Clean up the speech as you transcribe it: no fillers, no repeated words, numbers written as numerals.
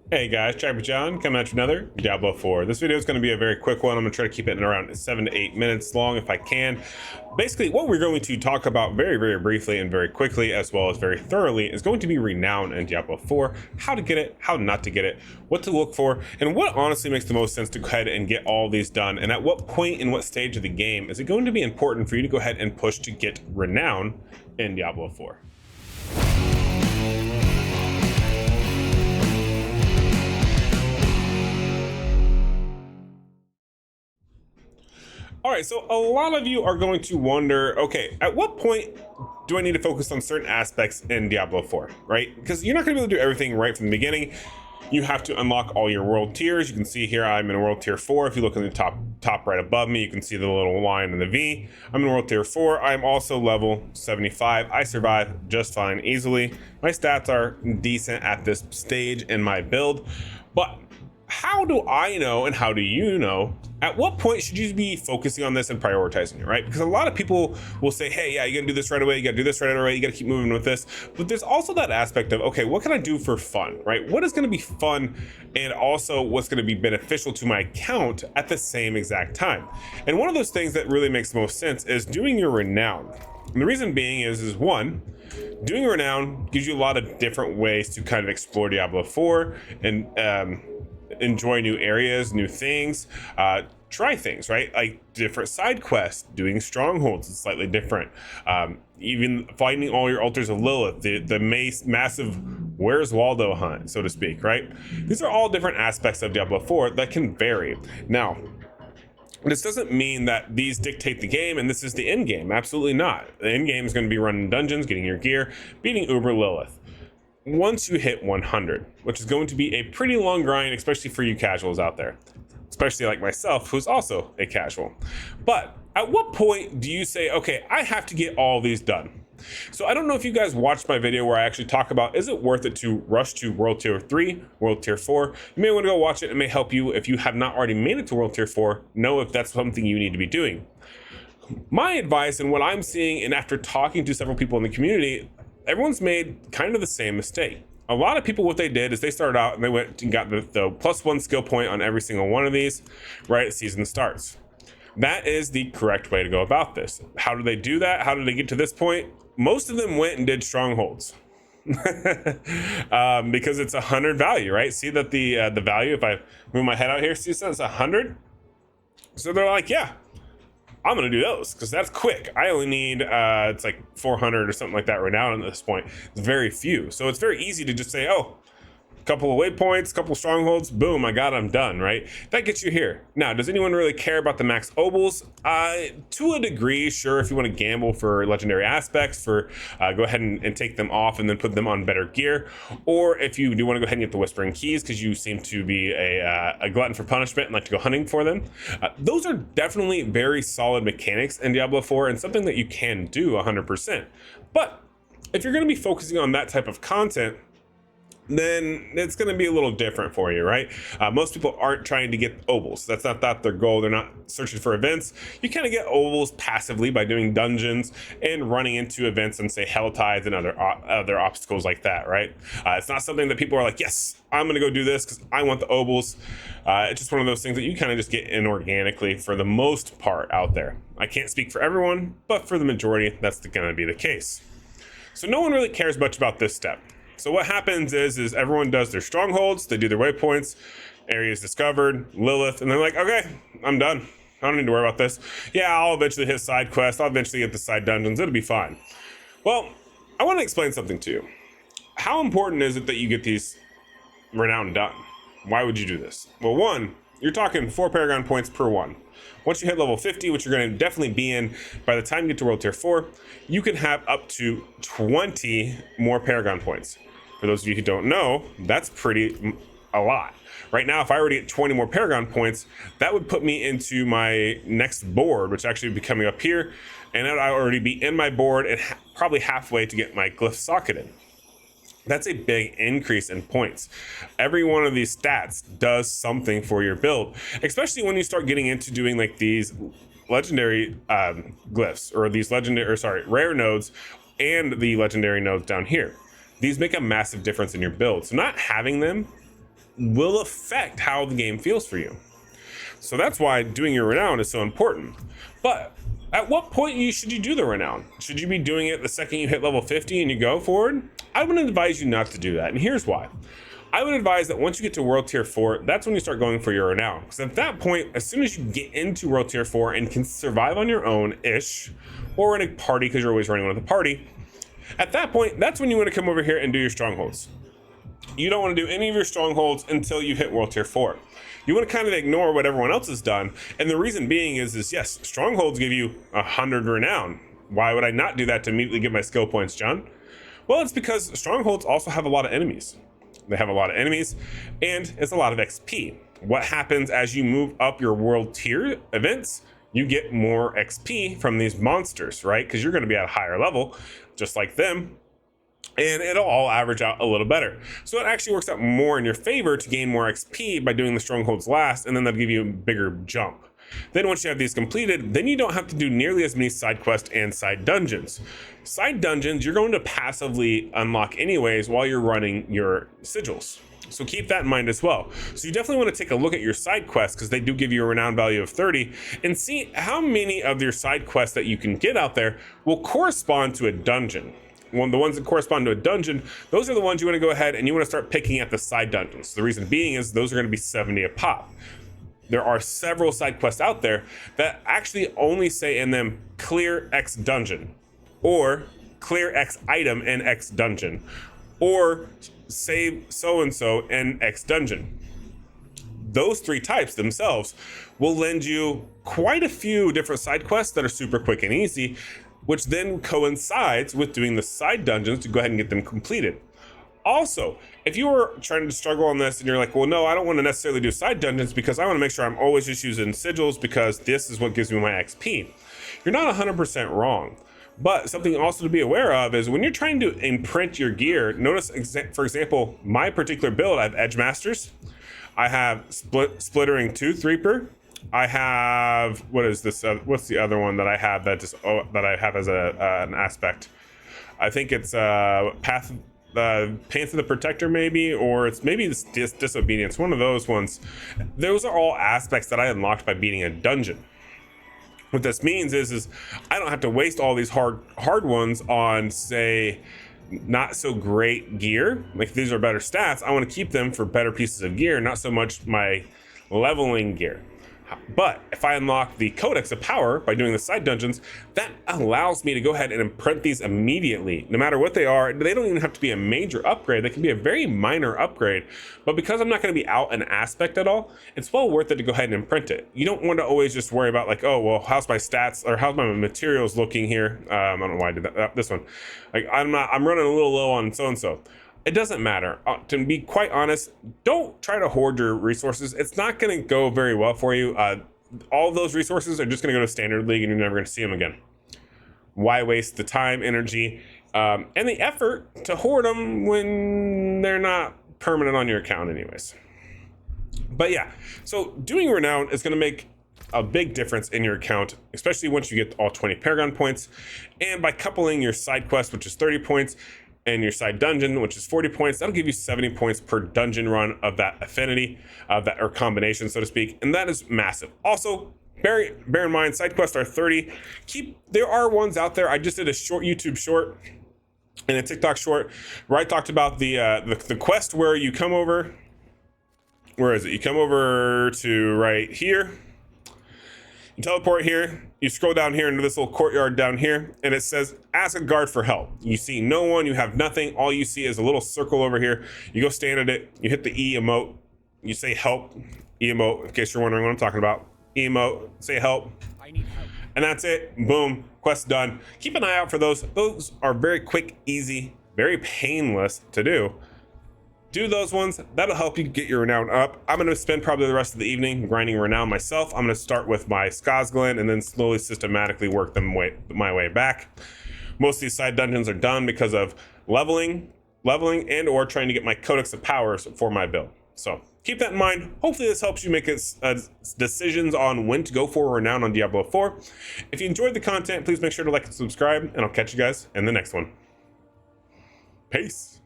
Hey guys, Chopper John coming at you another Diablo 4. This video is going to be a very quick one. I'm going to try to keep it in around 7 to 8 minutes long if I can. Basically, what we're going to talk about very briefly and very quickly, as well as very thoroughly, is going to be Renown in Diablo 4, how to get it, how not to get it, what to look for, and what honestly makes the most sense to go ahead and get all these done, and at what point in what stage of the game is it going to be important for you to go ahead and push to get Renown in Diablo 4. All right, so a lot of you are going to wonder, okay, at what point do I need to focus on certain aspects in Diablo 4, right? Because you're not going to be able to do everything right from the beginning. You have to unlock all your world tiers. You can see here I'm in world tier 4. If you look in the top right above me, you can see the little line and the V. I'm in world tier 4. I'm also level 75. I survive just fine easily. My stats are decent at this stage in my build, but how do I know and how do you know at what point should you be focusing on this and prioritizing it, right? Because a lot of people will say, hey, yeah, you gotta do this right away, you gotta do this right away, you gotta keep moving with this. But there's also that aspect of, okay, what can I do for fun, right? What is gonna be fun and also what's gonna be beneficial to my account at the same exact time? And one of those things that really makes the most sense is doing your Renown. And the reason being is one, doing Renown gives you a lot of different ways to kind of explore Diablo 4 and enjoy new areas, new things, try things, right? Like different side quests, doing strongholds is slightly different. Even finding all your altars of Lilith, the massive Where's Waldo hunt, so to speak, right? These are all different aspects of Diablo 4 that can vary. Now, this doesn't mean that these dictate the game and this is the end game. Absolutely not. The end game is going to be running dungeons, getting your gear, beating Uber Lilith. Once you hit 100, which is going to be a pretty long grind, especially for you casuals out there, especially like myself, who's also a casual. But at what point do you say, okay, I have to get all these done? So I don't know if you guys watched my video where I actually talk about, is it worth it to rush to World Tier 3, World Tier 4? You may want to go watch it. It may help you if you have not already made it to World Tier 4, know if that's something you need to be doing. My advice and what I'm seeing, and after talking to several people in the community, everyone's made kind of the same mistake. A lot of people, what they did is they started out and they went and got the +1 skill point on every single one of these right as season starts. That is the correct way to go about this. How do they do that? How did they get to this point? Most of them went and did strongholds. Because it's 100 value, right? See that the value, if I move my head out here, see it's 100? So they're like, yeah, I'm gonna do those because that's quick. I only need it's like 400 or something like that right now at this point. It's very few, so it's very easy to just say, oh, a couple of waypoints, couple of strongholds, boom, I got it, I'm done, right? That gets you here. Now, does anyone really care about the max obols? To a degree, sure, if you want to gamble for legendary aspects, go ahead and take them off and then put them on better gear. Or if you do want to go ahead and get the Whispering Keys because you seem to be a glutton for punishment and like to go hunting for them. Those are definitely very solid mechanics in Diablo 4 and something that you can do 100%. But if you're going to be focusing on that type of content, then it's going to be a little different for you, right? Most people aren't trying to get obols. That's not their goal. They're not searching for events. You kind of get obols passively by doing dungeons and running into events and say hell tides and other obstacles like that, right? It's not something that people are like, yes, I'm going to go do this because I want the obols. It's just one of those things that you kind of just get inorganically for the most part out there. I can't speak for everyone, but for the majority, that's going to be the case. So no one really cares much about this step. So what happens is everyone does their strongholds, they do their waypoints, areas discovered, Lilith, and they're like, okay, I'm done. I don't need to worry about this. Yeah, I'll eventually hit side quests. I'll eventually get the side dungeons. It'll be fine. Well, I want to explain something to you. How important is it that you get these Renown done? Why would you do this? Well, one, you're talking 4 Paragon points per one. Once you hit level 50, which you're going to definitely be in by the time you get to World Tier 4, you can have up to 20 more Paragon points. For those of you who don't know, that's a lot. Right now, if I were to get 20 more Paragon points, that would put me into my next board, which actually would be coming up here, and I'd already be in my board and probably halfway to get my glyph socket in. That's a big increase in points. Every one of these stats does something for your build, especially when you start getting into doing like these legendary glyphs or these rare nodes and the legendary nodes down here. These make a massive difference in your build. So not having them will affect how the game feels for you. So that's why doing your Renown is so important. But at what point should you do the Renown? Should you be doing it the second you hit level 50 and you go forward? I would advise you not to do that, and here's why. I would advise that once you get to World Tier 4, that's when you start going for your Renown. Because at that point, as soon as you get into World Tier 4 and can survive on your own-ish, or in a party because you're always running with a party, at that point, that's when you want to come over here and do your strongholds. You don't want to do any of your strongholds until you hit World Tier 4. You want to kind of ignore what everyone else has done. And the reason being is yes, strongholds give you 100 Renown. Why would I not do that to immediately get my skill points, John? Well, it's because strongholds also have a lot of enemies. They have a lot of enemies, and it's a lot of XP. What happens as you move up your world tier events? You get more XP from these monsters, right? Because you're going to be at a higher level, just like them. And it'll all average out a little better. So it actually works out more in your favor to gain more XP by doing the strongholds last, and then they'll give you a bigger jump. Then once you have these completed, then you don't have to do nearly as many side quests and side dungeons. Side dungeons, you're going to passively unlock anyways while you're running your sigils. So keep that in mind as well. So you definitely want to take a look at your side quests, because they do give you a Renown value of 30, and see how many of your side quests that you can get out there will correspond to a dungeon. The ones that correspond to a dungeon, those are the ones you want to go ahead and you want to start picking at the side dungeons. The reason being is those are going to be 70 a pop. There are several side quests out there that actually only say in them clear X dungeon, or clear X item in X dungeon, or save so-and-so in X dungeon. Those three types themselves will lend you quite a few different side quests that are super quick and easy, which then coincides with doing the side dungeons to go ahead and get them completed. Also, if you were trying to struggle on this and you're like, well, no, I don't want to necessarily do side dungeons because I want to make sure I'm always just using sigils because this is what gives me my XP. You're not 100% wrong. But something also to be aware of is when you're trying to imprint your gear, notice, for example, my particular build, I have Edge Masters, I have Splittering Tooth Reaper, I have, what is this? What's the other one that I have that that I have as an aspect? I think it's Path of the Protector, maybe, or it's Disobedience. One of those ones. Those are all aspects that I unlocked by beating a dungeon. What this means is I don't have to waste all these hard ones on, say, not so great gear. Like, these are better stats, I want to keep them for better pieces of gear, not so much my leveling gear. But if I unlock the Codex of Power by doing the side dungeons, that allows me to go ahead and imprint these immediately. No matter what they are, they don't even have to be a major upgrade. They can be a very minor upgrade. But because I'm not going to be out an aspect at all, it's well worth it to go ahead and imprint it. You don't want to always just worry about like, oh, well, how's my stats or how's my materials looking here? I don't know why I did that. This one. Like, I'm running a little low on so-and-so. It doesn't matter. To be quite honest, don't try to hoard your resources. It's not going to go very well for you. All of those resources are just going to go to Standard League and you're never going to see them again. Why waste the time, energy, and the effort to hoard them when they're not permanent on your account anyways? But yeah, so doing Renown is going to make a big difference in your account, especially once you get all 20 Paragon points. And by coupling your side quest, which is 30 points, and your side dungeon, which is 40 points, that'll give you 70 points per dungeon run of that affinity, or combination, so to speak, and that is massive. Also, bear in mind, side quests are 30. There are ones out there. I just did a short YouTube short and a TikTok short where I talked about the quest where you come over. Where is it? You come over to right here. You teleport here, you scroll down here into this little courtyard down here, and it says, ask a guard for help. You see no one, you have nothing. All you see is a little circle over here. You go stand at it, you hit the E emote, you say help, E emote, in case you're wondering what I'm talking about. E emote, say help. I need help. And that's it, boom, quest done. Keep an eye out for those. Those are very quick, easy, very painless to do. Do those ones. That'll help you get your Renown up. I'm going to spend probably the rest of the evening grinding Renown myself. I'm going to start with my Skazglen and then slowly systematically work my way back. Most of these side dungeons are done because of leveling and or trying to get my Codex of Powers for my build. So keep that in mind. Hopefully this helps you make decisions on when to go for Renown on Diablo 4. If you enjoyed the content, please make sure to like and subscribe, and I'll catch you guys in the next one. Peace.